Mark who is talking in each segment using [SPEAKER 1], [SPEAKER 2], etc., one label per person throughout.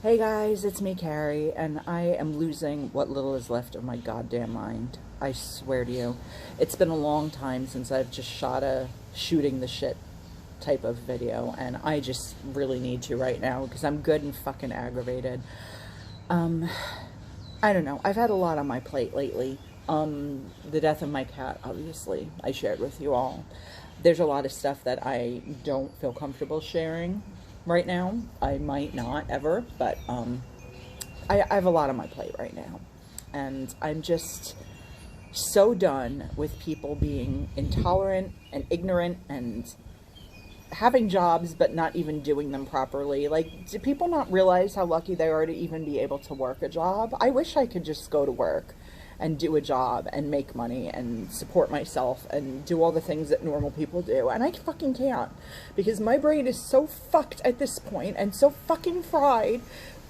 [SPEAKER 1] Hey guys, it's me, Carrie, and I am losing what little is left of my goddamn mind. I swear to you. It's been a long time since I've just shot a shooting the shit type of video, and I just really need to right now because I'm good and fucking aggravated. Um, I don't know. I've had a lot on my plate lately. The death of my cat, obviously, I shared with you all. There's a lot of stuff that I don't feel comfortable sharing right now. I might not ever, but I have a lot on my plate right now. And I'm just so done with people being intolerant and ignorant and having jobs but not even doing them properly. Like, do people not realize how lucky they are to even be able to work a job? I wish I could just go to work and do a job and make money and support myself and do all the things that normal people do. And I fucking can't, because my brain is so fucked at this point and so fucking fried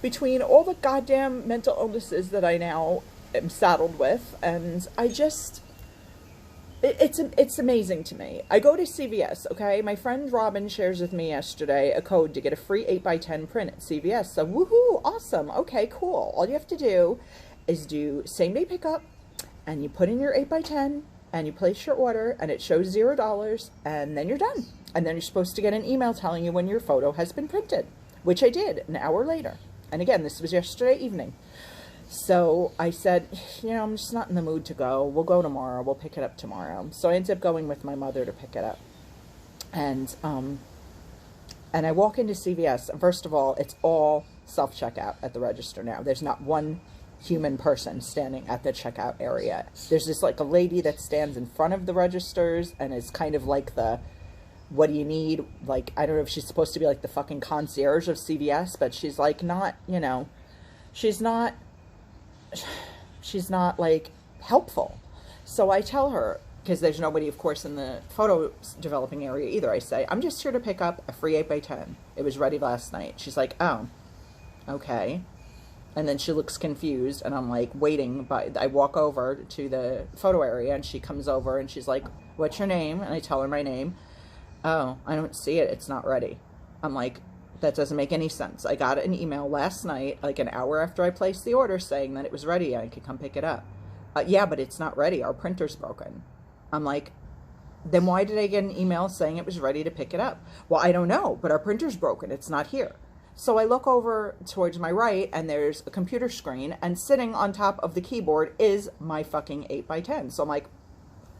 [SPEAKER 1] between all the goddamn mental illnesses that I now am saddled with. And I just, it's amazing to me. I go to CVS, okay? My friend Robin shares with me yesterday a code to get a free 8x10 print at CVS. So woohoo, awesome. Okay, cool. All you have to do is do same day pickup, and you put in your 8x10 and you place your order and it shows $0, and then you're done. And then you're supposed to get an email telling you when your photo has been printed, which I did an hour later. And again, this was yesterday evening. So I said, you know, I'm just not in the mood to go. We'll go tomorrow. We'll pick it up tomorrow. So I ended up going with my mother to pick it up. And I walk into CVS, and first of all, it's all self-checkout at the register now. There's not one human person standing at the checkout area. There's just like a lady that stands in front of the registers and is kind of like the, what do you need? Like, I don't know if she's supposed to be like the fucking concierge of CVS, but she's like not, you know, she's not like helpful. So I tell her, because there's nobody, of course, in the photo developing area either, I say, I'm just here to pick up a free 8x10. It was ready last night. She's like, oh, okay. And then she looks confused, and I'm like waiting, but I walk over to the photo area, and she comes over and she's like, what's your name? And I tell her my name. Oh, I don't see it. It's not ready. I'm like, that doesn't make any sense. I got an email last night, like an hour after I placed the order, saying that it was ready and I could come pick it up. Yeah, but it's not ready. Our printer's broken. I'm like, then why did I get an email saying it was ready to pick it up? Well, I don't know, but our printer's broken. It's not here. So I look over towards my right, and there's a computer screen, and sitting on top of the keyboard is my fucking 8x10. So I'm like,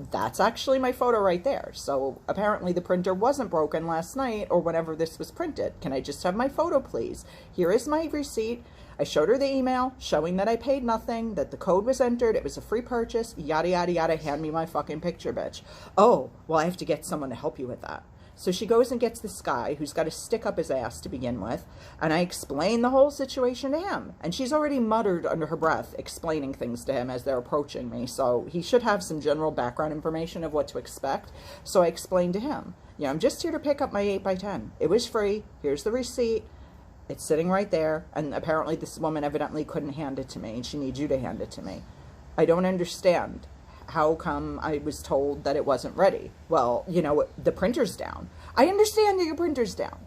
[SPEAKER 1] that's actually my photo right there. So apparently the printer wasn't broken last night or whenever this was printed. Can I just have my photo, please? Here is my receipt. I showed her the email showing that I paid nothing, that the code was entered, it was a free purchase, yada, yada, yada. Hand me my fucking picture, bitch. Oh, well, I have to get someone to help you with that. So she goes and gets this guy who's got to stick up his ass to begin with, and I explain the whole situation to him. And she's already muttered under her breath, explaining things to him as they're approaching me, so he should have some general background information of what to expect. So I explained to him, yeah, I'm just here to pick up my 8x10. It was free. Here's the receipt. It's sitting right there, and apparently this woman evidently couldn't hand it to me, and she needs you to hand it to me. I don't understand. How come I was told that it wasn't ready? Well, you know, the printer's down. I understand that your printer's down.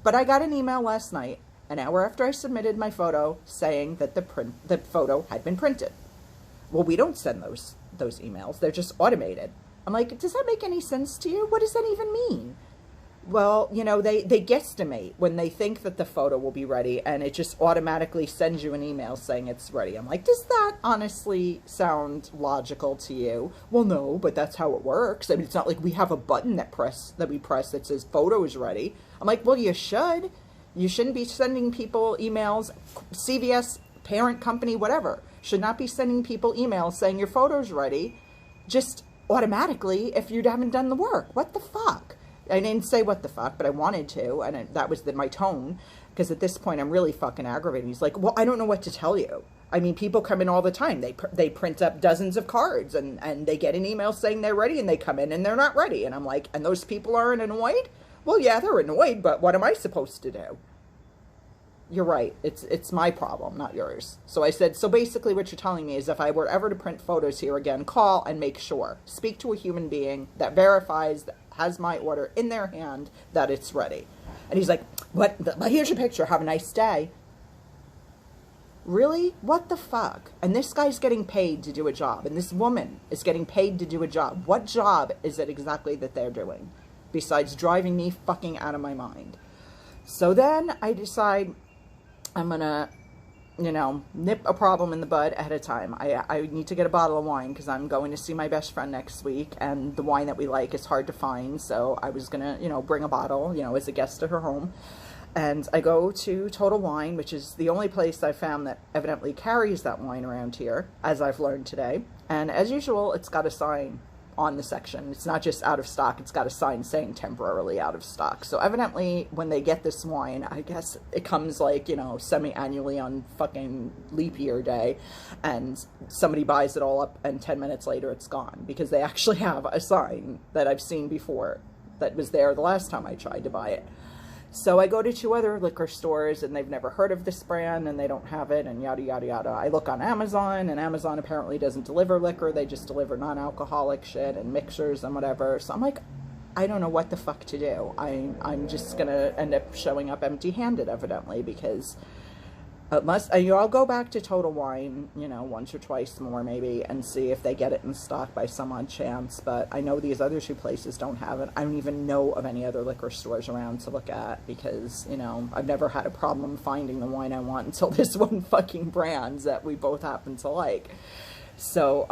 [SPEAKER 1] But I got an email last night, an hour after I submitted my photo, saying that the photo had been printed. Well, we don't send those emails. They're just automated. I'm like, does that make any sense to you? What does that even mean? Well, you know, they guesstimate when they think that the photo will be ready, and it just automatically sends you an email saying it's ready. I'm like, does that honestly sound logical to you? Well, no, but that's how it works. I mean, it's not like we have a button that we press that says photo is ready. I'm like, well, you should. You shouldn't be sending people emails. CVS, parent company, whatever, should not be sending people emails saying your photo's ready just automatically if you haven't done the work. What the fuck? I didn't say what the fuck, but I wanted to, and that was my tone, because at this point I'm really fucking aggravated. He's like, well, I don't know what to tell you. I mean, people come in all the time. They print up dozens of cards, and they get an email saying they're ready, and they come in and they're not ready. And I'm like, and those people aren't annoyed? Well, yeah, they're annoyed, but what am I supposed to do? You're right. It's my problem, not yours. So I said, so basically what you're telling me is if I were ever to print photos here again, call and make sure. Speak to a human being that verifies, that has my order in their hand, that it's ready. And he's like, what? Here's your picture. Have a nice day. really? What the fuck? And this guy's getting paid to do a job, and this woman is getting paid to do a job. What job is it exactly that they're doing besides driving me fucking out of my mind? So then I decide I'm gonna, you know, nip a problem in the bud ahead of time. I need to get a bottle of wine because I'm going to see my best friend next week, and the wine that we like is hard to find. So I was gonna, you know, bring a bottle, you know, as a guest to her home. And I go to Total Wine, which is the only place I found that evidently carries that wine around here, as I've learned today. And as usual, it's got a sign on the section. It's not just out of stock, it's got a sign saying temporarily out of stock. So evidently, when they get this wine, I guess it comes like, you know, semi-annually on fucking leap year day, and somebody buys it all up, and 10 minutes later it's gone, because they actually have a sign that I've seen before that was there the last time I tried to buy it. So I go to 2 other liquor stores, and they've never heard of this brand, and they don't have it, and yada, yada, yada. I look on Amazon, and Amazon apparently doesn't deliver liquor. They just deliver non-alcoholic shit and mixers and whatever. So I'm like, I don't know what the fuck to do. I'm just going to end up showing up empty-handed, evidently, because unless, you know, I'll go back to Total Wine, you know, once or twice more maybe, and see if they get it in stock by some odd chance. But I know these other 2 places don't have it. I don't even know of any other liquor stores around to look at, because, you know, I've never had a problem finding the wine I want until this one fucking brand that we both happen to like. So,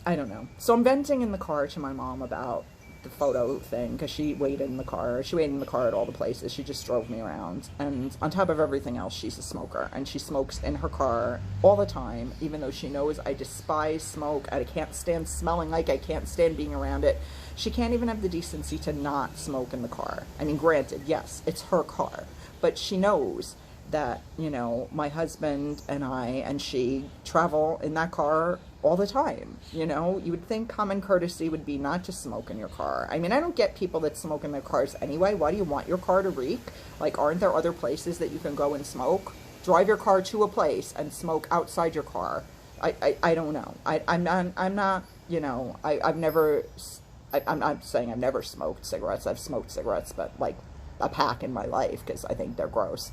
[SPEAKER 1] I don't know. So I'm venting in the car to my mom about the photo thing, because she waited in the car. She waited in the car at all the places. She just drove me around. And on top of everything else, she's a smoker, and she smokes in her car all the time, even though she knows I despise smoke. I can't stand smelling like, I can't stand being around it. She can't even have the decency to not smoke in the car. I mean, granted, yes, it's her car, but she knows that, you know, my husband and I and she travel in that car all the time. You know, you would think common courtesy would be not to smoke in your car. I mean, I don't get people that smoke in their cars anyway. Why do you want your car to reek? Like, aren't there other places that you can go and smoke? Drive your car to a place and smoke outside your car. I don't know. I'm not, you know, I'm not saying I've never smoked cigarettes. I've smoked cigarettes, but like a pack in my life, because I think they're gross.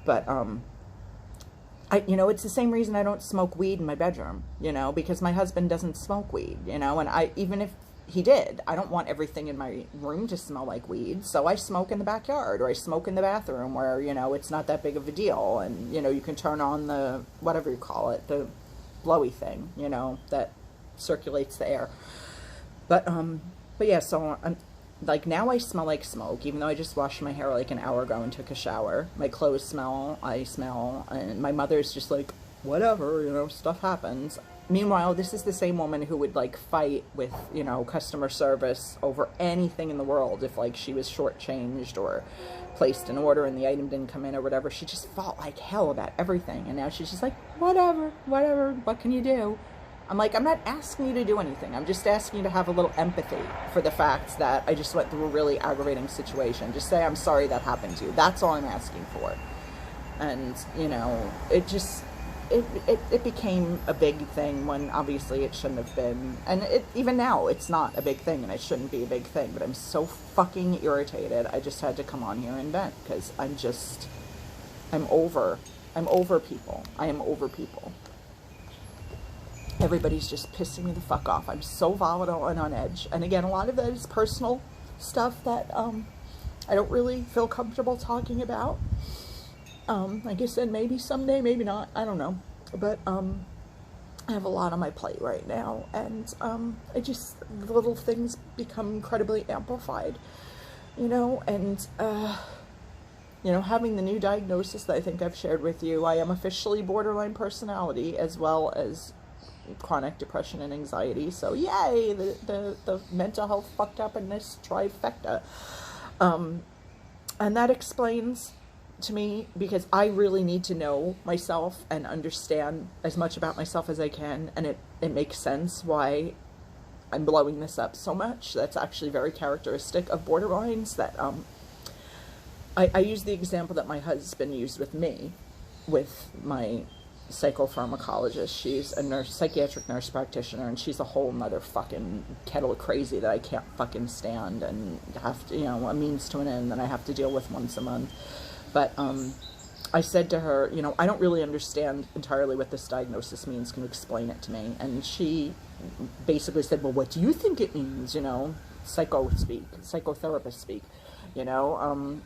[SPEAKER 1] But, you know, it's the same reason I don't smoke weed in my bedroom, you know, because my husband doesn't smoke weed, you know, and even if he did, I don't want everything in my room to smell like weed, so I smoke in the backyard, or I smoke in the bathroom where, you know, it's not that big of a deal, and, you know, you can turn on the, whatever you call it, the blowy thing, you know, that circulates the air. But yeah, so like, now I smell like smoke, even though I just washed my hair like an hour ago and took a shower. My clothes smell, I smell, and my mother's just like, whatever, you know, stuff happens. Meanwhile, this is the same woman who would, like, fight with, you know, customer service over anything in the world if, like, she was shortchanged or placed an order and the item didn't come in or whatever. She just fought like hell about everything, and now she's just like, whatever, what can you do? I'm like, I'm not asking you to do anything. I'm just asking you to have a little empathy for the fact that I just went through a really aggravating situation. Just say, I'm sorry that happened to you. That's all I'm asking for. And, you know, it just, it became a big thing when obviously it shouldn't have been. And even now, it's not a big thing, and it shouldn't be a big thing. But I'm so fucking irritated. I just had to come on here and vent, because I'm over people. I am over people. Everybody's just pissing me the fuck off. I'm so volatile and on edge. And again, a lot of that is personal stuff that I don't really feel comfortable talking about. Like I said, maybe someday, maybe not. I don't know. But I have a lot on my plate right now. And the little things become incredibly amplified. You know, and you know, having the new diagnosis that I think I've shared with you, I am officially borderline personality, as well as chronic depression and anxiety. So yay, the mental health fucked up in this trifecta. And that explains to me, because I really need to know myself and understand as much about myself as I can, and it makes sense why I'm blowing this up so much. That's actually very characteristic of borderlines. That I use the example that my husband used with me, with my psychopharmacologist. She's a psychiatric nurse practitioner, and she's a whole nother fucking kettle of crazy that I can't fucking stand, and have to, you know, a means to an end that I have to deal with once a month. But I said to her, you know, I don't really understand entirely what this diagnosis means. Can you explain it to me? And she basically said, well, what do you think it means? You know, psychotherapist speak, you know.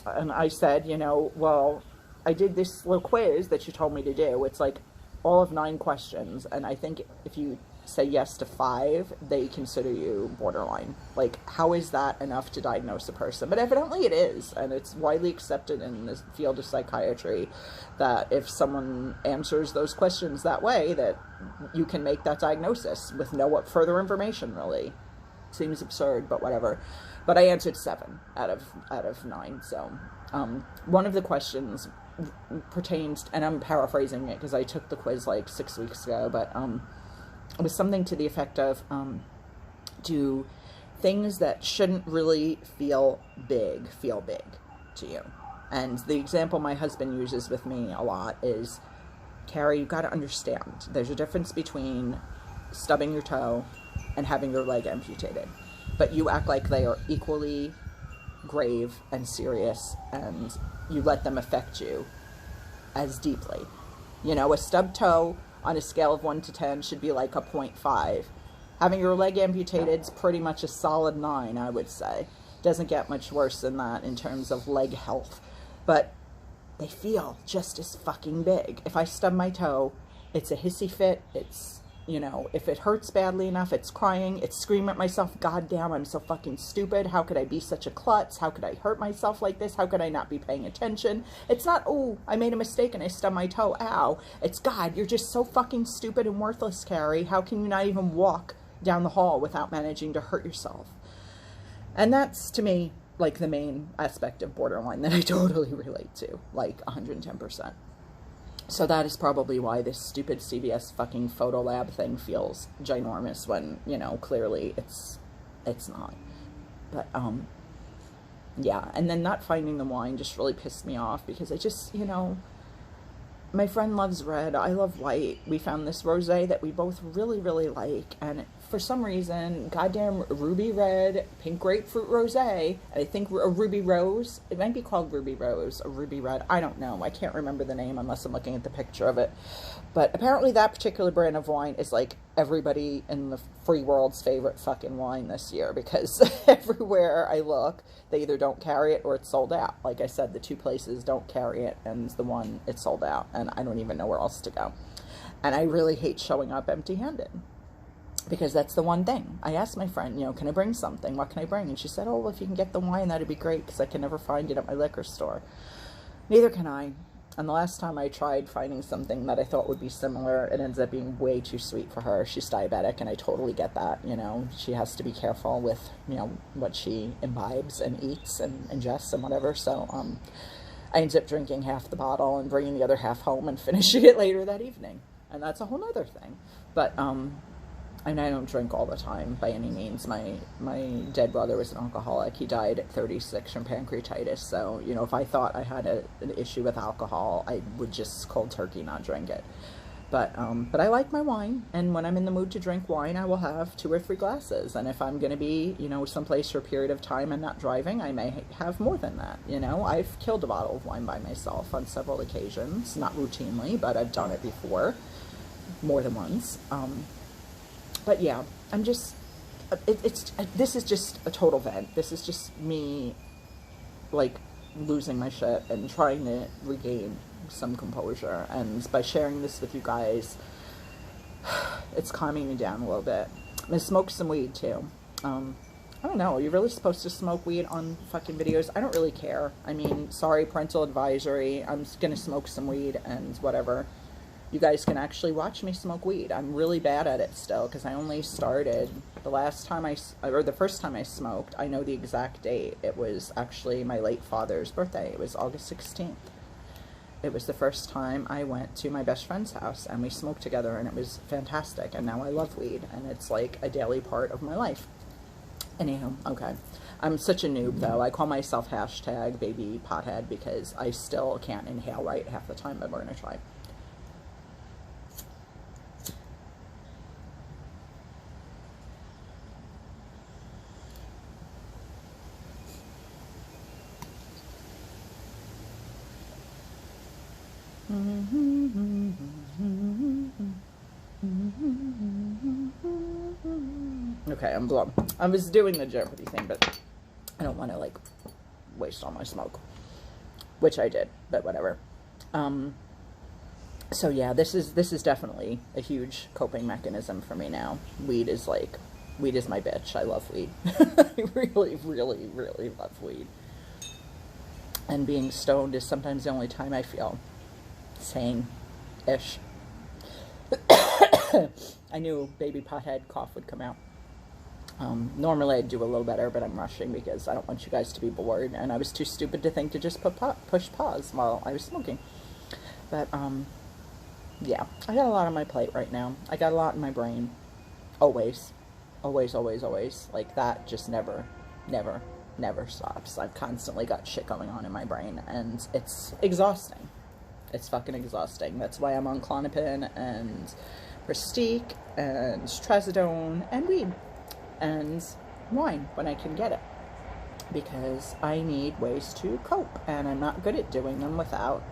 [SPEAKER 1] And I said, you know, well, I did this little quiz that you told me to do. It's like all of 9 questions. And I think if you say yes to 5, they consider you borderline. Like, how is that enough to diagnose a person? But evidently it is. And it's widely accepted in the field of psychiatry that if someone answers those questions that way, that you can make that diagnosis with no further information, really. Seems absurd, but whatever. But I answered 7 out of 9. So one of the questions pertains, and I'm paraphrasing it because I took the quiz like 6 weeks ago, but it was something to the effect of, do things that shouldn't really feel big to you? And the example my husband uses with me a lot is, Carrie, you've got to understand, there's a difference between stubbing your toe and having your leg amputated. But you act like they are equally grave and serious, and you let them affect you as deeply. You know, a stubbed toe on a scale of 1 to 10 should be like a 0.5. Having your leg amputated is pretty much a solid 9, I would say. Doesn't get much worse than that in terms of leg health. But they feel just as fucking big. If I stub my toe, it's a hissy fit. It's, you know, if it hurts badly enough, it's crying. It's screaming at myself, God damn, I'm so fucking stupid. How could I be such a klutz? How could I hurt myself like this? How could I not be paying attention? It's not, oh, I made a mistake and I stubbed my toe. Ow. It's, God, you're just so fucking stupid and worthless, Carrie. How can you not even walk down the hall without managing to hurt yourself? And that's, to me, like the main aspect of borderline that I totally relate to, like 110%. So that is probably why this stupid CVS fucking photo lab thing feels ginormous when, you know, clearly it's not. But, yeah. And then not finding the wine just really pissed me off because I just, you know, my friend loves red. I love white. We found this rosé that we both really, really like. And for some reason, goddamn ruby red, pink grapefruit rosé, I think a ruby rose. It might be called ruby rose or ruby red. I don't know. I can't remember the name unless I'm looking at the picture of it. But apparently that particular brand of wine is like everybody in the free world's favorite fucking wine this year, because everywhere I look, they either don't carry it or it's sold out. Like I said, the 2 places don't carry it, and the one, it's sold out, and I don't even know where else to go. And I really hate showing up empty-handed, because that's the one thing. I asked my friend, you know, can I bring something? What can I bring? And she said, oh, well, if you can get the wine, that'd be great, because I can never find it at my liquor store. Neither can I. And the last time I tried finding something that I thought would be similar, it ends up being way too sweet for her. She's diabetic, and I totally get that, you know. She has to be careful with, you know, what she imbibes and eats and ingests and whatever. So I ended up drinking half the bottle and bringing the other half home and finishing it later that evening. And that's a whole other thing. But, and I don't drink all the time by any means. My dead brother was an alcoholic. He died at 36 from pancreatitis. So, you know, if I thought I had an issue with alcohol, I would just cold turkey not drink it. But I like my wine, and when I'm in the mood to drink wine, I will have 2 or 3 glasses. And if I'm going to be, you know, someplace for a period of time and not driving, I may have more than that. You know, I've killed a bottle of wine by myself on several occasions, not routinely, but I've done it before, more than once. But yeah, I'm just, this is just a total vent. This is just me, like, losing my shit and trying to regain some composure. And by sharing this with you guys, it's calming me down a little bit. I'm gonna smoke some weed too. I don't know, are you really supposed to smoke weed on fucking videos? I don't really care. I mean, sorry, parental advisory. I'm gonna smoke some weed and whatever. You guys can actually watch me smoke weed. I'm really bad at it still, because I only started the first time I smoked. I know the exact date. It was actually my late father's birthday. It was August 16th. It was the first time I went to my best friend's house, and we smoked together, and it was fantastic. And now I love weed, and it's like a daily part of my life. Anyhow, okay. I'm such a noob, though. I call myself hashtag baby pothead, because I still can't inhale right half the time, but we're going to try. Okay, I'm blown. I was doing the Jeopardy thing, but I don't want to, like, waste all my smoke. Which I did, but whatever. So yeah, this is definitely a huge coping mechanism for me now. Weed is my bitch. I love weed. I really, really, really love weed. And being stoned is sometimes the only time I feel sane-ish. I knew baby pothead cough would come out. Normally I'd do a little better, but I'm rushing because I don't want you guys to be bored, and I was too stupid to think to just push pause while I was smoking. But, yeah, I got a lot on my plate right now. I got a lot in my brain. Always. Always, always, always. Like, that just never stops. I've constantly got shit going on in my brain, and it's exhausting. It's fucking exhausting. That's why I'm on Klonopin, and Prestique, and Trazodone, and weed. And wine when I can get it, because I need ways to cope, and I'm not good at doing them without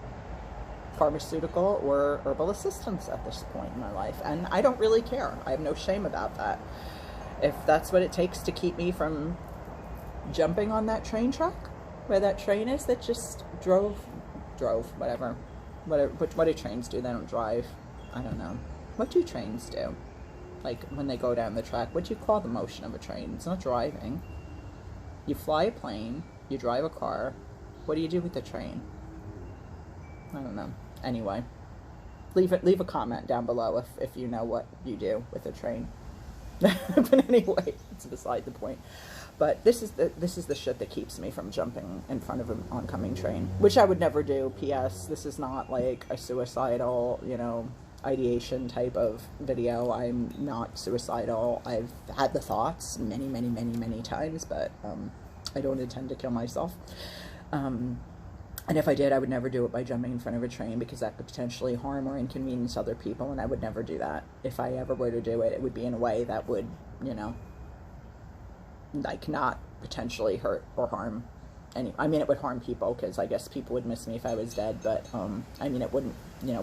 [SPEAKER 1] pharmaceutical or herbal assistance at this point in my life, and I don't really care. I have no shame about that. If that's what it takes to keep me from jumping on that train track where that train is that just drove, whatever. What do trains do? They don't drive. I don't know. What do trains do? Like, when they go down the track, what do you call the motion of a train? It's not driving. You fly a plane, you drive a car. What do you do with the train? I don't know. Anyway, leave a comment down below if you know what you do with a train. But anyway, it's beside the point. But this is the shit that keeps me from jumping in front of an oncoming train, which I would never do. P.S. This is not like a suicidal, ideation type of video. I'm not suicidal. I've had the thoughts many, many, many, many times, but I don't intend to kill myself. And if I did, I would never do it by jumping in front of a train, because that could potentially harm or inconvenience other people, and I would never do that. If I ever were to do it, it would be in a way that would, like, not potentially hurt or harm any. I mean, it would harm people, because I guess people would miss me if I was dead, but, I mean, it wouldn't,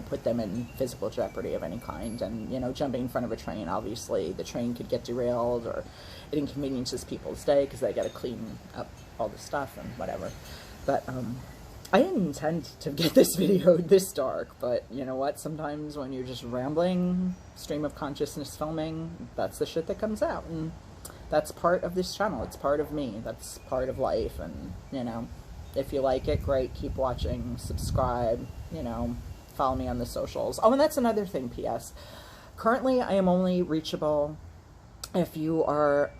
[SPEAKER 1] put them in physical jeopardy of any kind. And, jumping in front of a train, obviously, the train could get derailed, or it inconveniences people's day, because they got to clean up all the stuff and whatever. But, I didn't intend to get this video this dark, but you know what? Sometimes when you're just rambling, stream of consciousness filming, that's the shit that comes out. And that's part of this channel. It's part of me. That's part of life. And, if you like it, great. Keep watching. Subscribe. Follow me on the socials. Oh, and that's another thing, P.S. Currently, I am only reachable if you are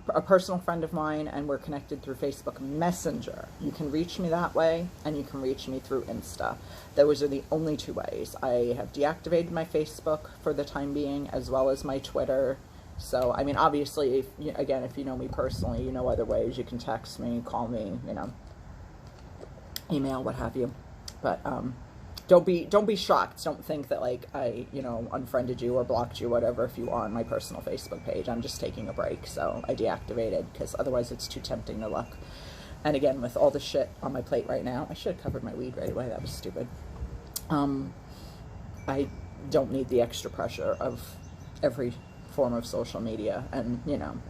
[SPEAKER 1] a personal friend of mine and we're connected through Facebook Messenger. You can reach me that way, and you can reach me through Insta. Those are the only two ways. I have deactivated my Facebook for the time being, as well as my Twitter. So, I mean, obviously, if you know me personally, you know other ways. You can text me, call me, email, what have you. But, don't be shocked. Don't think that, like, I, unfriended you or blocked you, whatever, if you are on my personal Facebook page. I'm just taking a break, so I deactivated, because otherwise it's too tempting to look. And again, with all the shit on my plate right now, I should have covered my weed right away. That was stupid. I don't need the extra pressure of every form of social media, and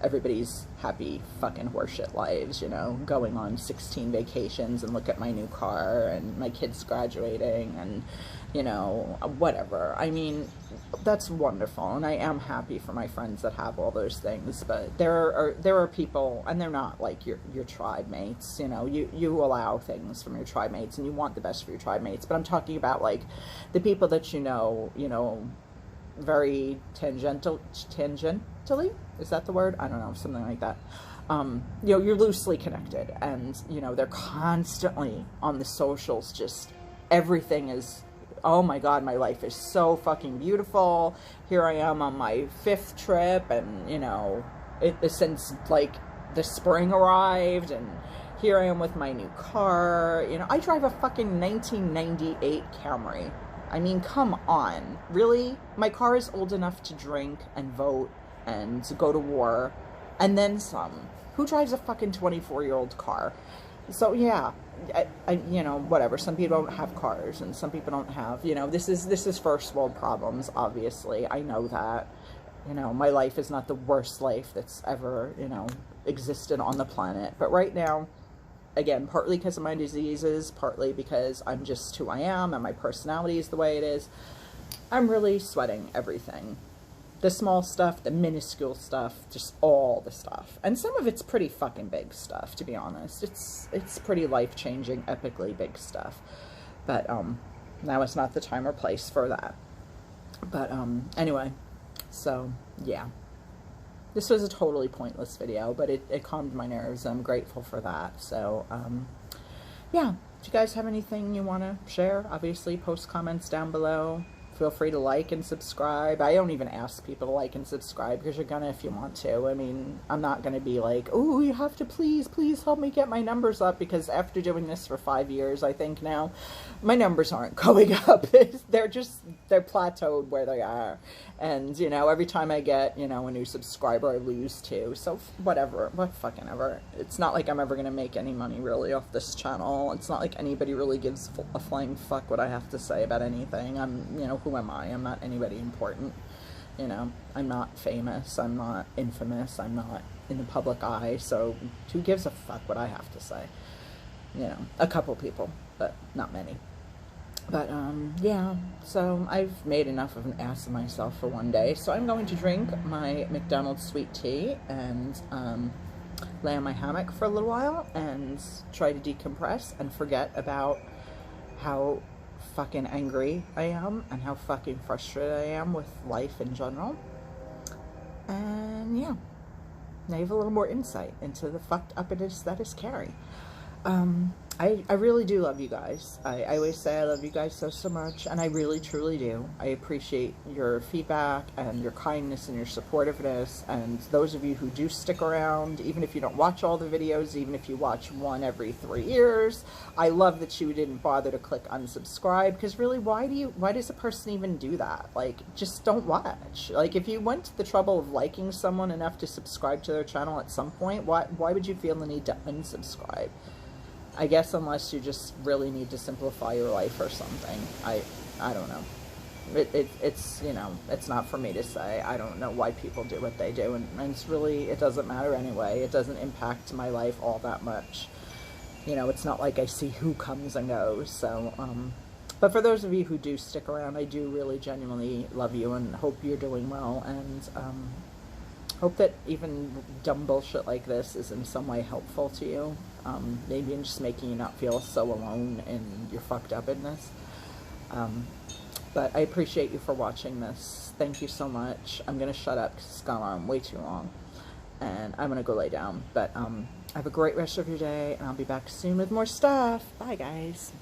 [SPEAKER 1] everybody's happy fucking horseshit lives, going on 16 vacations, and look at my new car, and my kids graduating, and whatever. I mean, that's wonderful, and I am happy for my friends that have all those things, but there are people, and they're not like your tribe mates. You allow things from your tribe mates, and you want the best for your tribe mates, but I'm talking about, like, the people that very tangentially, is that the word? I don't know, something like that. You're loosely connected, and they're constantly on the socials, just everything is, oh my god, my life is so fucking beautiful, here I am on my 5th trip, and since like the spring arrived, and here I am with my new car. I drive a fucking 1998 Camry. I mean, come on. Really? My car is old enough to drink and vote and to go to war, and then some. Who drives a fucking 24-year-old car? So yeah, you know, whatever. Some people don't have cars, and some people don't have, you know, this is first world problems. Obviously, I know that. You know, my life is not the worst life that's ever, you know, existed on the planet. But right now, again, partly because of my diseases, partly because I'm just who I am and my personality is the way it is, I'm really sweating everything. The small stuff, the minuscule stuff, just all the stuff. And some of it's pretty fucking big stuff, to be honest. It's pretty life-changing, epically big stuff. But now it's not the time or place for that. But anyway, so yeah. This was a totally pointless video, but it calmed my nerves. I'm grateful for that. So yeah, if you guys have anything you want to share, obviously post comments down below. Feel free to like and subscribe. I don't even ask people to like and subscribe because you're gonna if you want to. I mean, I'm not gonna be like, oh, you have to please help me get my numbers up, because after doing this for 5 years, I think now, my numbers aren't going up. They're plateaued where they are. And, you know, every time I get, you know, a new subscriber, I lose 2. So whatever, what fucking ever. It's not like I'm ever gonna make any money really off this channel. It's not like anybody really gives a flying fuck what I have to say about anything. You know, who am I? I'm not anybody important. You know, I'm not famous. I'm not infamous. I'm not in the public eye. So who gives a fuck what I have to say? You know, a couple people, but not many. But yeah, so I've made enough of an ass of myself for one day. So I'm going to drink my McDonald's sweet tea and lay on my hammock for a little while and try to decompress and forget about how fucking angry I am and how fucking frustrated I am with life in general. And yeah, now you have a little more insight into the fucked upness that is Carrie. I really do love you guys. I always say I love you guys so much, and I really truly do. I appreciate your feedback and your kindness and your supportiveness, and those of you who do stick around, even if you don't watch all the videos, even if you watch one every 3 years. I love that you didn't bother to click unsubscribe, because really, why does a person even do that? Like, just don't watch. Like, if you went to the trouble of liking someone enough to subscribe to their channel at some point, why would you feel the need to unsubscribe? I guess unless you just really need to simplify your life or something. I don't know. It's, you know, it's not for me to say. I don't know why people do what they do, and it's really, it doesn't matter anyway. It doesn't impact my life all that much. You know, it's not like I see who comes and goes, so, but for those of you who do stick around, I do really genuinely love you and hope you're doing well, and, hope that even dumb bullshit like this is in some way helpful to you. Maybe in just making you not feel so alone in your fucked up in this. But I appreciate you for watching this. Thank you so much. I'm going to shut up because it's gone on way too long. And I'm going to go lay down. But have a great rest of your day, and I'll be back soon with more stuff. Bye, guys.